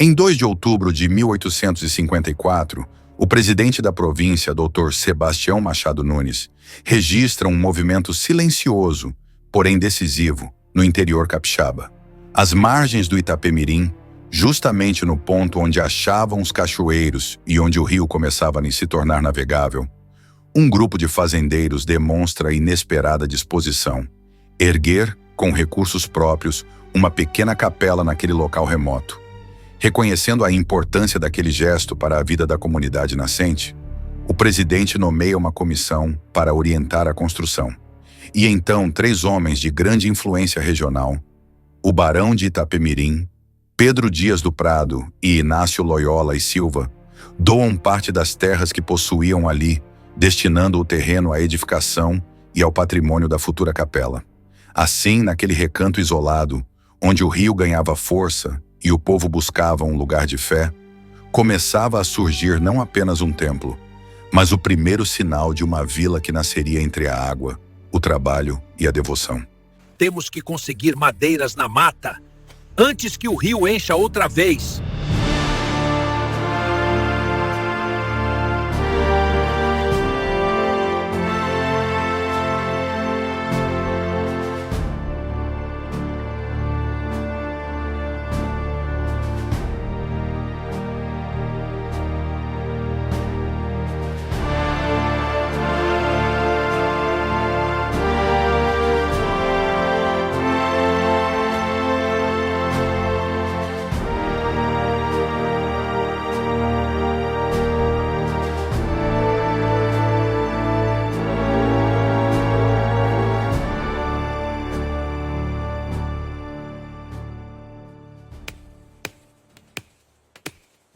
Em 2 de outubro de 1854, o presidente da província, Dr. Sebastião Machado Nunes, registra um movimento silencioso, porém decisivo, no interior capixaba. Às margens do Itapemirim, justamente no ponto onde achavam os cachoeiros e onde o rio começava a se tornar navegável, um grupo de fazendeiros demonstra a inesperada disposição: erguer, com recursos próprios, uma pequena capela naquele local remoto. Reconhecendo a importância daquele gesto para a vida da comunidade nascente, o presidente nomeia uma comissão para orientar a construção. E então 3 homens de grande influência regional, o Barão de Itapemirim, Pedro Dias do Prado e Inácio Loyola e Silva, doam parte das terras que possuíam ali, destinando o terreno à edificação e ao patrimônio da futura capela. Assim, naquele recanto isolado, onde o rio ganhava força e o povo buscava um lugar de fé, começava a surgir não apenas um templo, mas o primeiro sinal de uma vila que nasceria entre a água, o trabalho e a devoção. Temos que conseguir madeiras na mata antes que o rio encha outra vez.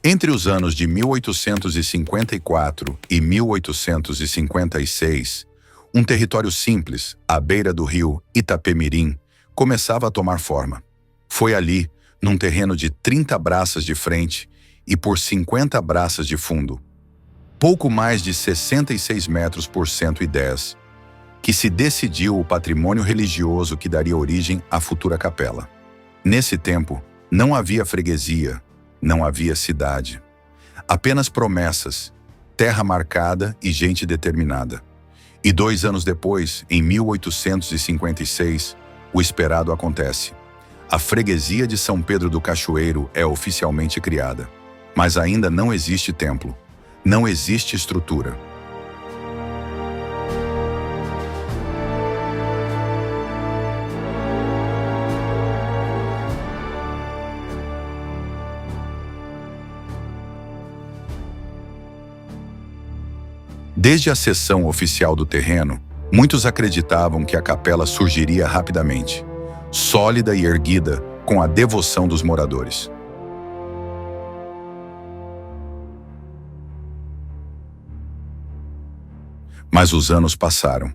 Entre os anos de 1854 e 1856, um território simples, à beira do rio Itapemirim, começava a tomar forma. Foi ali, num terreno de 30 braças de frente e por 50 braças de fundo, pouco mais de 66 metros por 110, que se decidiu o patrimônio religioso que daria origem à futura capela. Nesse tempo, não havia freguesia, não havia cidade. Apenas promessas, terra marcada e gente determinada. E 2 anos depois, em 1856, o esperado acontece. A freguesia de São Pedro do Cachoeiro é oficialmente criada. Mas ainda não existe templo. Não existe estrutura. Desde a cessão oficial do terreno, muitos acreditavam que a capela surgiria rapidamente, sólida e erguida com a devoção dos moradores. Mas os anos passaram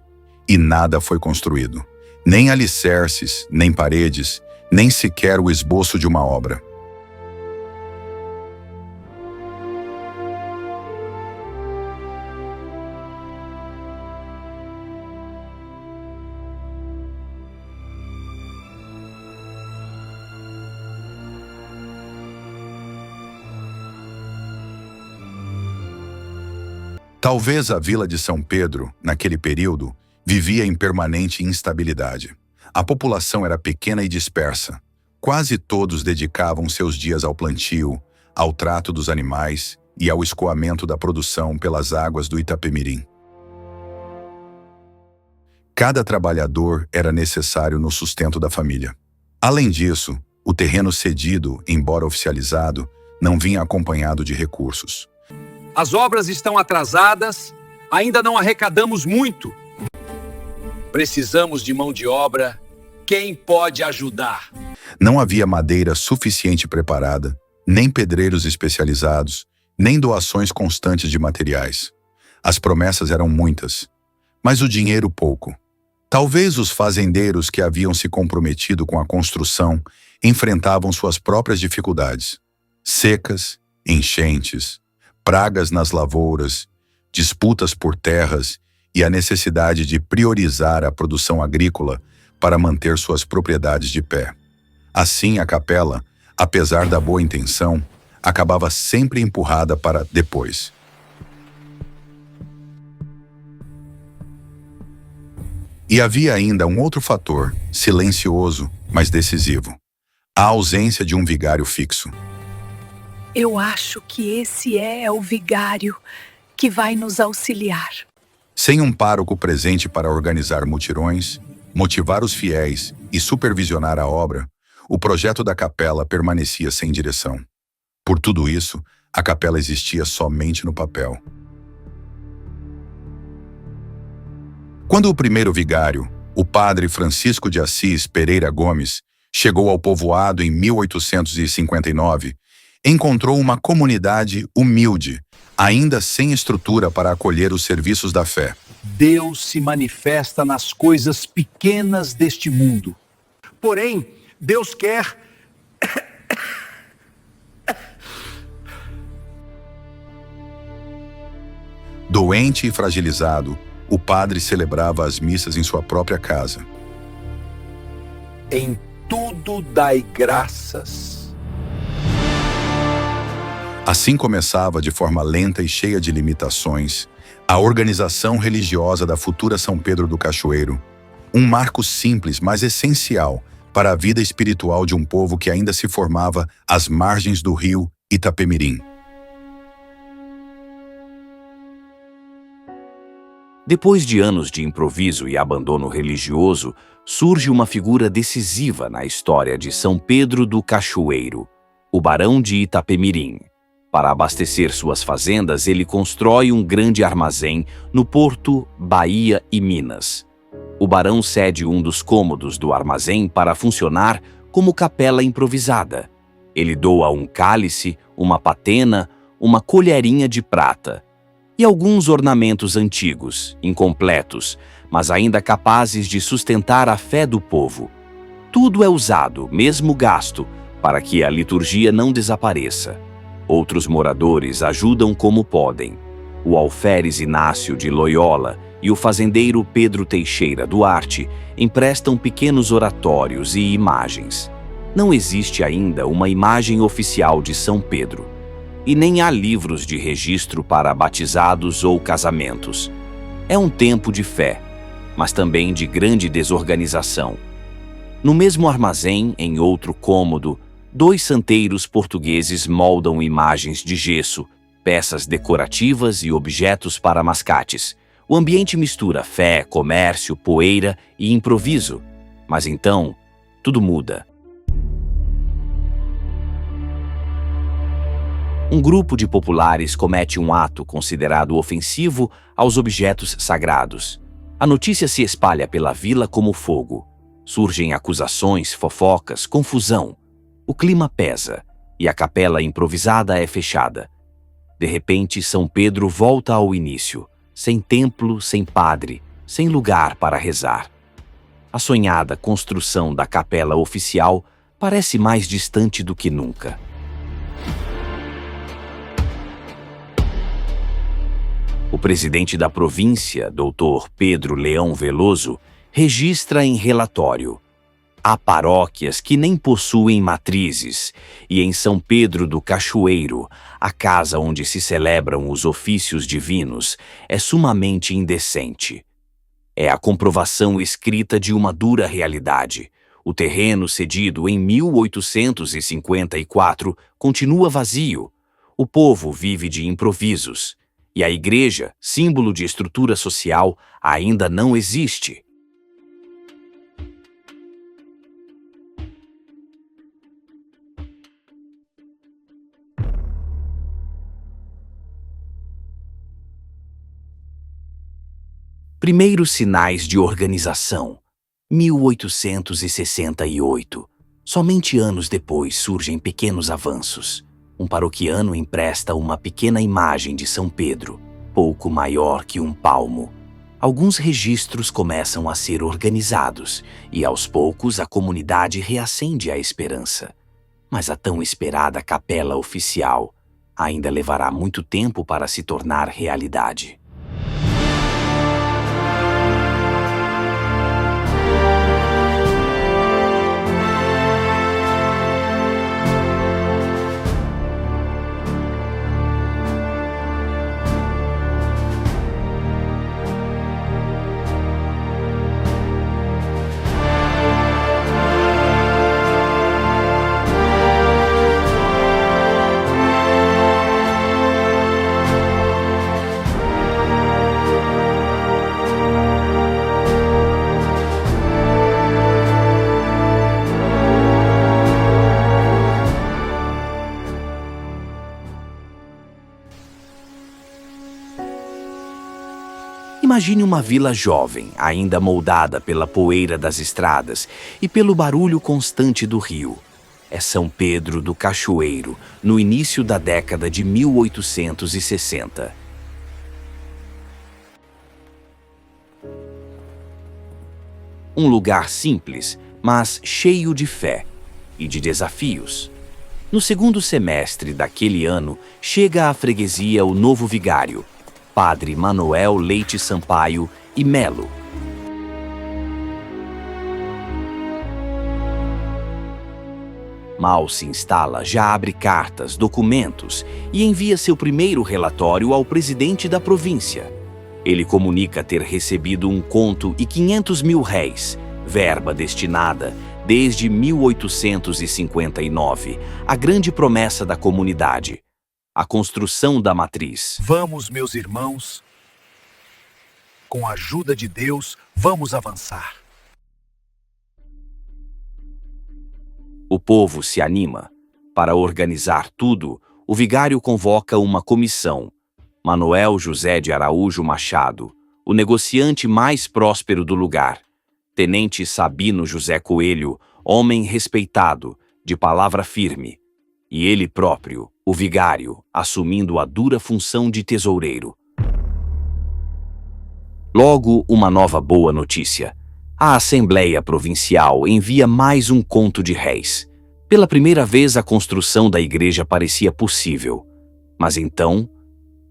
e nada foi construído. Nem alicerces, nem paredes, nem sequer o esboço de uma obra. Talvez a vila de São Pedro, naquele período, vivia em permanente instabilidade. A população era pequena e dispersa. Quase todos dedicavam seus dias ao plantio, ao trato dos animais e ao escoamento da produção pelas águas do Itapemirim. Cada trabalhador era necessário no sustento da família. Além disso, o terreno cedido, embora oficializado, não vinha acompanhado de recursos. As obras estão atrasadas, ainda não arrecadamos muito. Precisamos de mão de obra. Quem pode ajudar? Não havia madeira suficiente preparada, nem pedreiros especializados, nem doações constantes de materiais. As promessas eram muitas, mas o dinheiro pouco. Talvez os fazendeiros que haviam se comprometido com a construção enfrentavam suas próprias dificuldades. Secas, enchentes, pragas nas lavouras, disputas por terras e a necessidade de priorizar a produção agrícola para manter suas propriedades de pé. Assim, a capela, apesar da boa intenção, acabava sempre empurrada para depois. E havia ainda um outro fator, silencioso, mas decisivo: a ausência de um vigário fixo. Eu acho que esse é o vigário que vai nos auxiliar. Sem um pároco presente para organizar mutirões, motivar os fiéis e supervisionar a obra, o projeto da capela permanecia sem direção. Por tudo isso, a capela existia somente no papel. Quando o primeiro vigário, o padre Francisco de Assis Pereira Gomes, chegou ao povoado em 1859, encontrou uma comunidade humilde, ainda sem estrutura para acolher os serviços da fé. Deus se manifesta nas coisas pequenas deste mundo. Porém, Deus quer... Doente e fragilizado, o padre celebrava as missas em sua própria casa. Em tudo dai graças. Assim começava, de forma lenta e cheia de limitações, a organização religiosa da futura São Pedro do Cachoeiro, um marco simples, mas essencial para a vida espiritual de um povo que ainda se formava às margens do rio Itapemirim. Depois de anos de improviso e abandono religioso, surge uma figura decisiva na história de São Pedro do Cachoeiro, o Barão de Itapemirim. Para abastecer suas fazendas, ele constrói um grande armazém no Porto, Bahia e Minas. O barão cede um dos cômodos do armazém para funcionar como capela improvisada. Ele doa um cálice, uma patena, uma colherinha de prata e alguns ornamentos antigos, incompletos, mas ainda capazes de sustentar a fé do povo. Tudo é usado, mesmo gasto, para que a liturgia não desapareça. Outros moradores ajudam como podem. O alferes Inácio de Loyola e o fazendeiro Pedro Teixeira Duarte emprestam pequenos oratórios e imagens. Não existe ainda uma imagem oficial de São Pedro. E nem há livros de registro para batizados ou casamentos. É um tempo de fé, mas também de grande desorganização. No mesmo armazém, em outro cômodo, 2 santeiros portugueses moldam imagens de gesso, peças decorativas e objetos para mascates. O ambiente mistura fé, comércio, poeira e improviso. Mas então, tudo muda. Um grupo de populares comete um ato considerado ofensivo aos objetos sagrados. A notícia se espalha pela vila como fogo. Surgem acusações, fofocas, confusão. O clima pesa e a capela improvisada é fechada. De repente, São Pedro volta ao início, sem templo, sem padre, sem lugar para rezar. A sonhada construção da capela oficial parece mais distante do que nunca. O presidente da província, Dr. Pedro Leão Veloso, registra em relatório: há paróquias que nem possuem matrizes, e em São Pedro do Cachoeiro, a casa onde se celebram os ofícios divinos, é sumamente indecente. É a comprovação escrita de uma dura realidade. O terreno cedido em 1854 continua vazio. O povo vive de improvisos. E a igreja, símbolo de estrutura social, ainda não existe. Primeiros sinais de organização. 1868. Somente anos depois surgem pequenos avanços. Um paroquiano empresta uma pequena imagem de São Pedro, pouco maior que um palmo. Alguns registros começam a ser organizados e, aos poucos, a comunidade reacende a esperança. Mas a tão esperada capela oficial ainda levará muito tempo para se tornar realidade. Imagine uma vila jovem, ainda moldada pela poeira das estradas e pelo barulho constante do rio. É São Pedro do Cachoeiro, no início da década de 1860. Um lugar simples, mas cheio de fé e de desafios. No segundo semestre daquele ano, chega à freguesia o novo vigário, Padre Manoel Leite Sampaio e Melo. Mal se instala, já abre cartas, documentos e envia seu primeiro relatório ao presidente da província. Ele comunica ter recebido um conto e 500 mil réis, verba destinada, desde 1859, à grande promessa da comunidade, a construção da matriz. Vamos, meus irmãos, com a ajuda de Deus, vamos avançar. O povo se anima. Para organizar tudo, o vigário convoca uma comissão. Manuel José de Araújo Machado, o negociante mais próspero do lugar. Tenente Sabino José Coelho, homem respeitado, de palavra firme. E ele próprio, o vigário, assumindo a dura função de tesoureiro. Logo, uma nova boa notícia. A Assembleia Provincial envia mais um conto de réis. Pela primeira vez, a construção da igreja parecia possível. Mas então,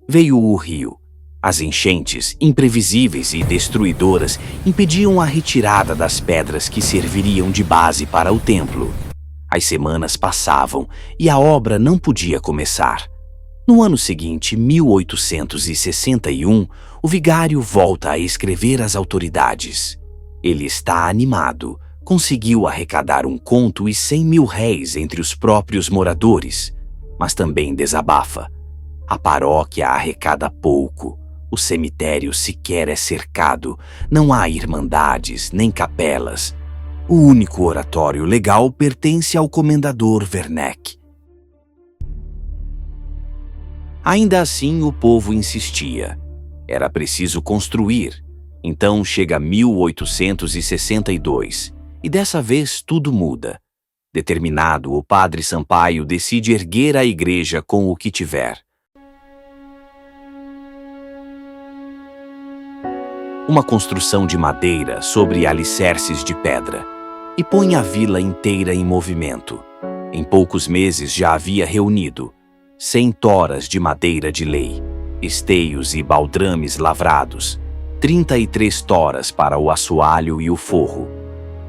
veio o rio. As enchentes, imprevisíveis e destruidoras, impediam a retirada das pedras que serviriam de base para o templo. As semanas passavam e a obra não podia começar. No ano seguinte, 1861, o vigário volta a escrever às autoridades. Ele está animado, conseguiu arrecadar um conto e 100 mil réis entre os próprios moradores, mas também desabafa. A paróquia arrecada pouco, o cemitério sequer é cercado, não há irmandades nem capelas. O único oratório legal pertence ao comendador Werneck. Ainda assim, o povo insistia. Era preciso construir. Então chega 1862, e dessa vez tudo muda. Determinado, o padre Sampaio decide erguer a igreja com o que tiver. Uma construção de madeira sobre alicerces de pedra, e põe a vila inteira em movimento. Em poucos meses já havia reunido 100 toras de madeira de lei, esteios e baldrames lavrados, 33 toras para o assoalho e o forro,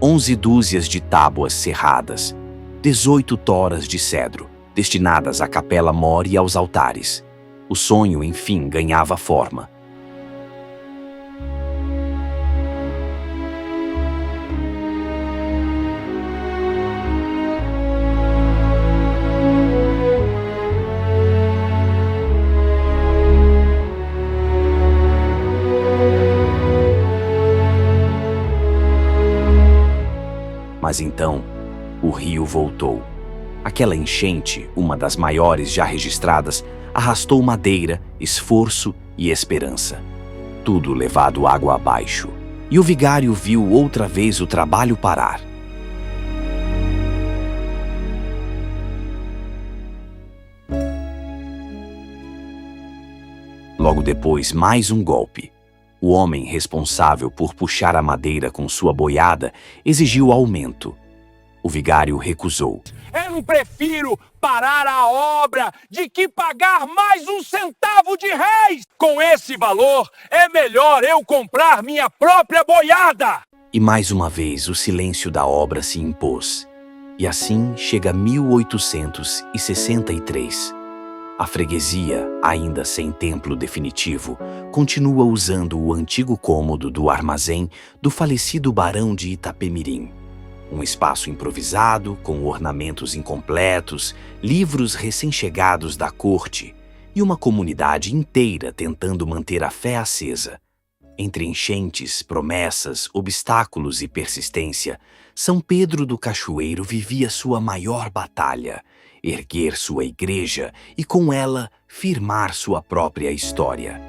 11 dúzias de tábuas serradas, 18 toras de cedro, destinadas à capela mor e aos altares. O sonho, enfim, ganhava forma. Mas então, o rio voltou. Aquela enchente, uma das maiores já registradas, arrastou madeira, esforço e esperança. Tudo levado água abaixo. E o vigário viu outra vez o trabalho parar. Logo depois, mais um golpe. O homem responsável por puxar a madeira com sua boiada exigiu aumento. O vigário recusou. Eu prefiro parar a obra de que pagar mais um centavo de réis. Com esse valor, é melhor eu comprar minha própria boiada. E mais uma vez o silêncio da obra se impôs. E assim chega 1863. A freguesia, ainda sem templo definitivo, continua usando o antigo cômodo do armazém do falecido barão de Itapemirim. Um espaço improvisado, com ornamentos incompletos, livros recém-chegados da corte e uma comunidade inteira tentando manter a fé acesa. Entre enchentes, promessas, obstáculos e persistência, São Pedro do Cachoeiro vivia sua maior batalha: erguer sua igreja e, com ela, firmar sua própria história.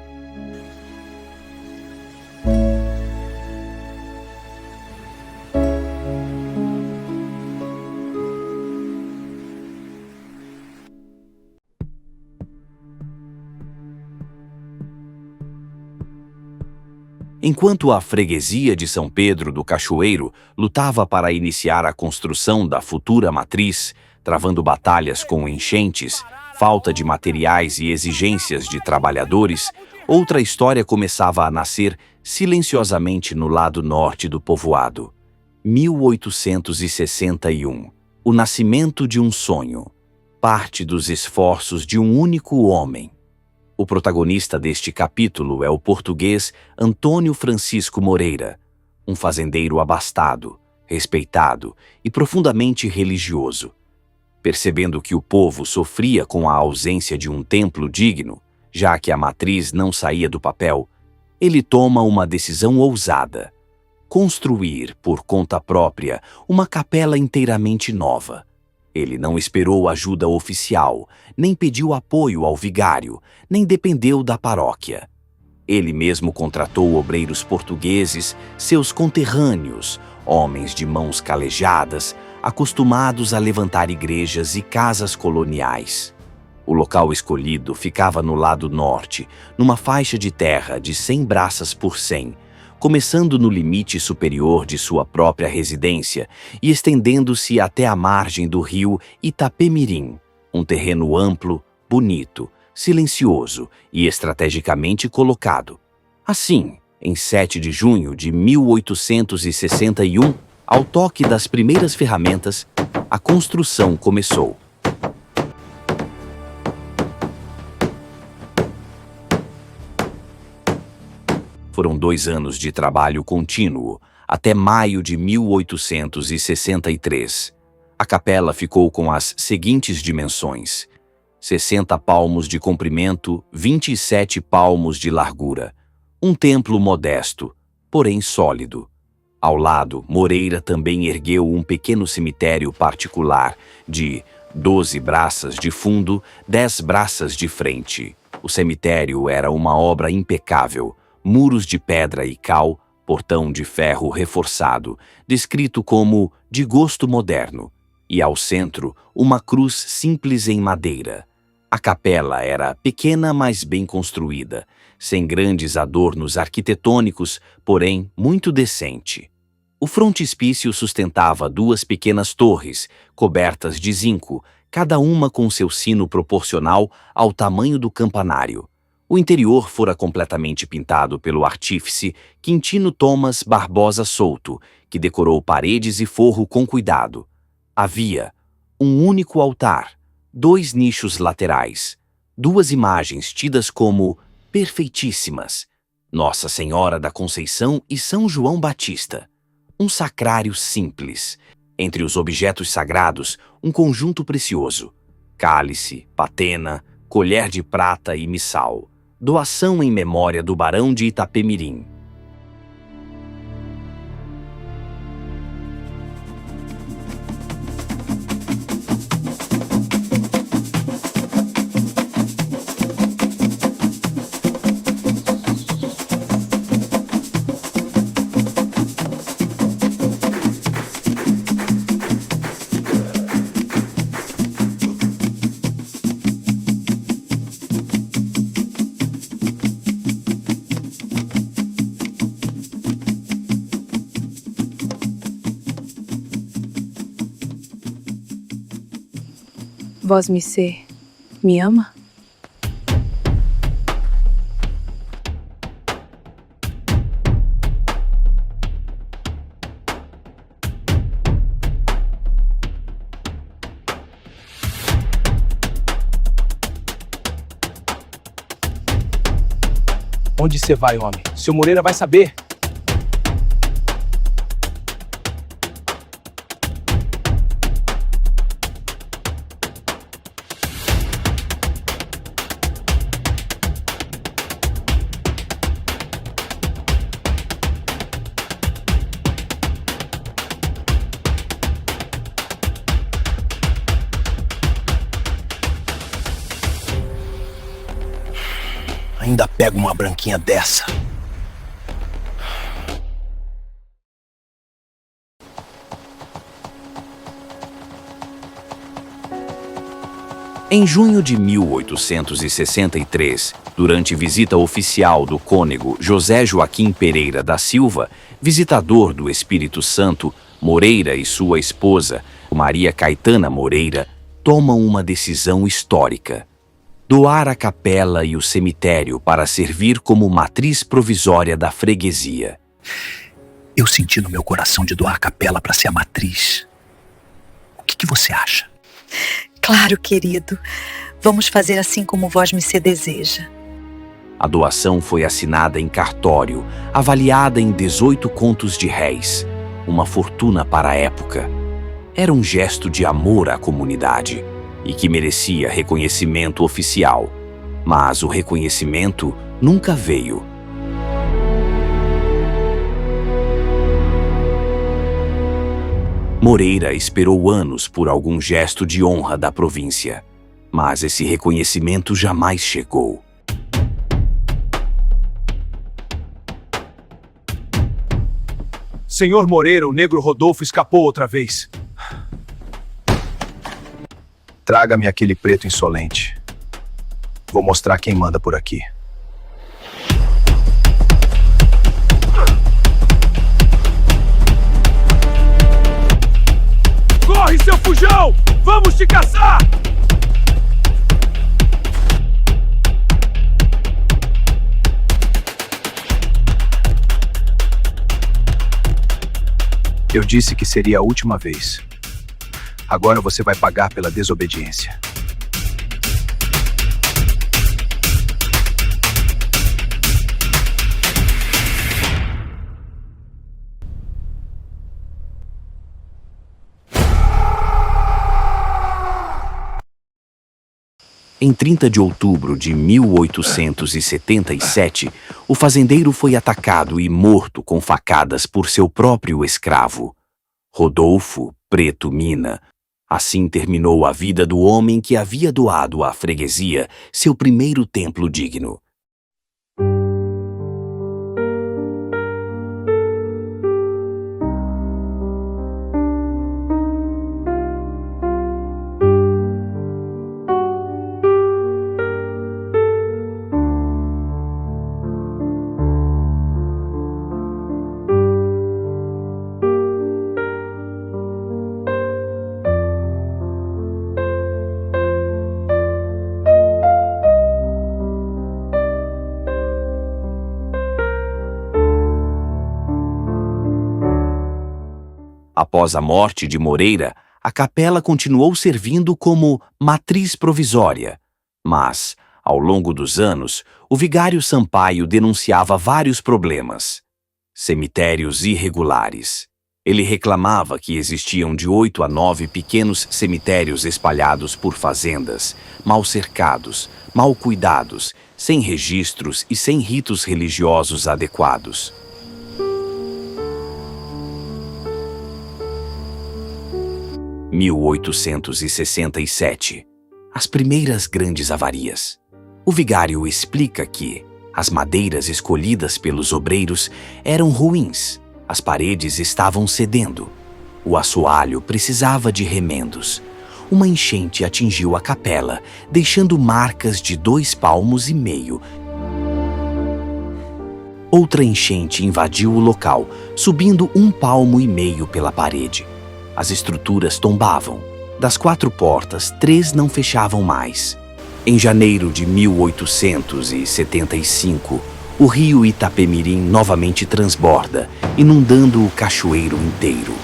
Enquanto a freguesia de São Pedro do Cachoeiro lutava para iniciar a construção da futura matriz, travando batalhas com enchentes, falta de materiais e exigências de trabalhadores, outra história começava a nascer silenciosamente no lado norte do povoado. 1861. O nascimento de um sonho. Parte dos esforços de um único homem. O protagonista deste capítulo é o português Antônio Francisco Moreira, um fazendeiro abastado, respeitado e profundamente religioso. Percebendo que o povo sofria com a ausência de um templo digno, já que a matriz não saía do papel, ele toma uma decisão ousada: construir, por conta própria, uma capela inteiramente nova. Ele não esperou ajuda oficial, nem pediu apoio ao vigário, nem dependeu da paróquia. Ele mesmo contratou obreiros portugueses, seus conterrâneos, homens de mãos calejadas, acostumados a levantar igrejas e casas coloniais. O local escolhido ficava no lado norte, numa faixa de terra de 100 braças por 100, começando no limite superior de sua própria residência e estendendo-se até a margem do rio Itapemirim, um terreno amplo, bonito, silencioso e estrategicamente colocado. Assim, em 7 de junho de 1861, ao toque das primeiras ferramentas, a construção começou. Foram 2 anos de trabalho contínuo, até maio de 1863. A capela ficou com as seguintes dimensões: 60 palmos de comprimento, 27 palmos de largura. Um templo modesto, porém sólido. Ao lado, Moreira também ergueu um pequeno cemitério particular de 12 braças de fundo, 10 braças de frente. O cemitério era uma obra impecável. Muros de pedra e cal, portão de ferro reforçado, descrito como de gosto moderno, e ao centro, uma cruz simples em madeira. A capela era pequena, mas bem construída, sem grandes adornos arquitetônicos, porém muito decente. O frontispício sustentava 2 pequenas torres, cobertas de zinco, cada uma com seu sino proporcional ao tamanho do campanário. O interior fora completamente pintado pelo artífice Quintino Thomas Barbosa Souto, que decorou paredes e forro com cuidado. Havia um único altar, 2 nichos laterais, 2 imagens tidas como perfeitíssimas: Nossa Senhora da Conceição e São João Batista. Um sacrário simples. Entre os objetos sagrados, um conjunto precioso: cálice, patena, colher de prata e missal. Doação em memória do Barão de Itapemirim. Vós me ama? Onde você vai, homem? Seu Moreira vai saber. Ainda pego uma branquinha dessa. Em junho de 1863, durante visita oficial do cônego José Joaquim Pereira da Silva, visitador do Espírito Santo, Moreira e sua esposa, Maria Caetana Moreira, tomam uma decisão histórica: doar a capela e o cemitério para servir como matriz provisória da freguesia. Eu senti no meu coração de doar a capela para ser a matriz. O que você acha? Claro, querido. Vamos fazer assim como vós-me deseja. A doação foi assinada em cartório, avaliada em 18 contos de réis, uma fortuna para a época. Era um gesto de amor à comunidade e que merecia reconhecimento oficial. Mas o reconhecimento nunca veio. Moreira esperou anos por algum gesto de honra da província, mas esse reconhecimento jamais chegou. Senhor Moreira, o negro Rodolfo escapou outra vez. Traga-me aquele preto insolente. Vou mostrar quem manda por aqui. Corre, seu fujão! Vamos te caçar! Eu disse que seria a última vez. Agora você vai pagar pela desobediência. Em 30 de outubro de 1877, o fazendeiro foi atacado e morto com facadas por seu próprio escravo, Rodolfo Preto Mina. Assim terminou a vida do homem que havia doado à freguesia seu primeiro templo digno. Após a morte de Moreira, a capela continuou servindo como matriz provisória. Mas, ao longo dos anos, o vigário Sampaio denunciava vários problemas. Cemitérios irregulares. Ele reclamava que existiam de 8 a 9 pequenos cemitérios espalhados por fazendas, mal cercados, mal cuidados, sem registros e sem ritos religiosos adequados. Em 1867, as primeiras grandes avarias. O vigário explica que as madeiras escolhidas pelos obreiros eram ruins, as paredes estavam cedendo, o assoalho precisava de remendos. Uma enchente atingiu a capela, deixando marcas de 2,5 palmos. Outra enchente invadiu o local, subindo 1,5 palmo pela parede. As estruturas tombavam. Das 4 portas, 3 não fechavam mais. Em janeiro de 1875, o rio Itapemirim novamente transborda, inundando o cachoeiro inteiro.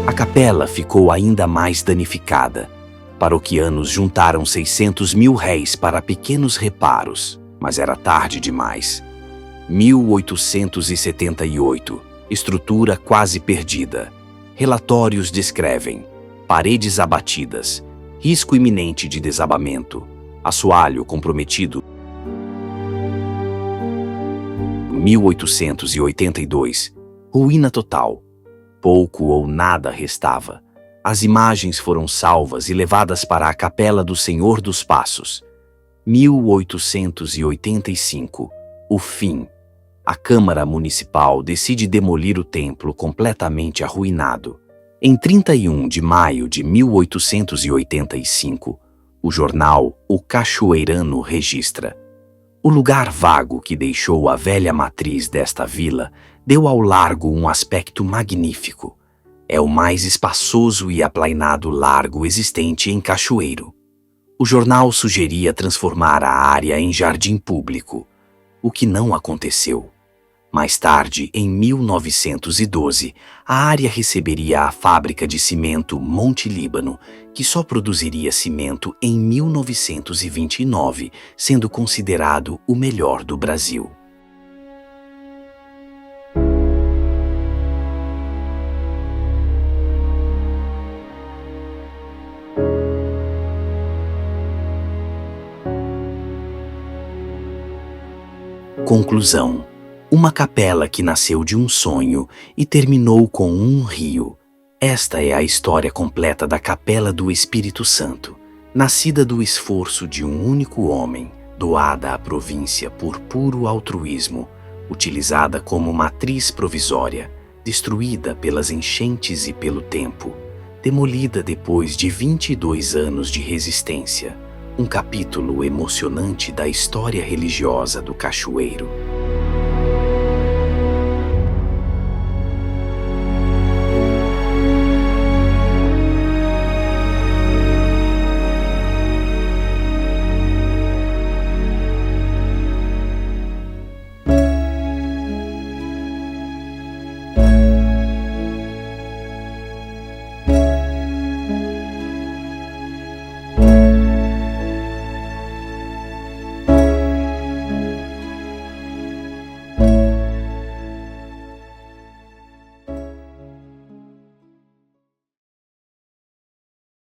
A capela ficou ainda mais danificada. Paroquianos juntaram 600 mil réis para pequenos reparos, mas era tarde demais. 1878, estrutura quase perdida. Relatórios descrevem paredes abatidas, risco iminente de desabamento, assoalho comprometido. 1882, ruína total. Pouco ou nada restava. As imagens foram salvas e levadas para a Capela do Senhor dos Passos. 1885, o fim. A Câmara Municipal decide demolir o templo completamente arruinado. Em 31 de maio de 1885, o jornal O Cachoeirano registra: o lugar vago que deixou a velha matriz desta vila deu ao largo um aspecto magnífico. É o mais espaçoso e aplainado largo existente em Cachoeiro. O jornal sugeria transformar a área em jardim público, o que não aconteceu. Mais tarde, em 1912, a área receberia a fábrica de cimento Monte Líbano, que só produziria cimento em 1929, sendo considerado o melhor do Brasil. Conclusão: uma capela que nasceu de um sonho e terminou com um rio. Esta é a história completa da Capela do Espírito Santo, nascida do esforço de um único homem, doada à província por puro altruísmo, utilizada como matriz provisória, destruída pelas enchentes e pelo tempo, demolida depois de 22 anos de resistência. Um capítulo emocionante da história religiosa do Cachoeiro.